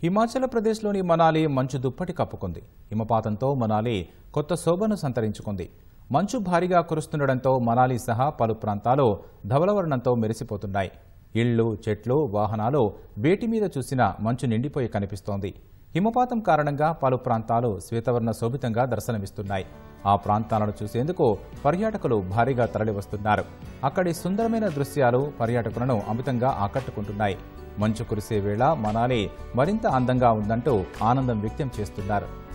హిమాచల్ ప్రదేశ్లోని మనాలి మంచు దుప్పటి కప్పుకుంది. హిమపాతంతో మనాలి కొత్త శోభను సంతరించుకుంది. మంచు భారీగా కురుస్తుండటంతో మనాలి సహా పలు ప్రాంతాలు ధవళవర్ణంతో మెరిసిపోతున్నాయి. ఇళ్లు, చెట్లు, వాహనాలు వేటి మీద చూసినా మంచు నిండిపోయి కనిపిస్తోంది. హిమపాతం కారణంగా పలు ప్రాంతాలు శ్వేతవర్ణ శోభితంగా దర్శనమిస్తున్నాయి. ఆ ప్రాంతాలను చూసేందుకు పర్యాటకులు భారీగా తరలివస్తున్నారు. అక్కడి సుందరమైన దృశ్యాలు పర్యాటకులను అమితంగా ఆకట్టుకుంటున్నాయి. మంచు కురిసే వేళ మనాలి మరింత అందంగా ఉందంటూ ఆనందం వ్యక్తం చేస్తున్నారు.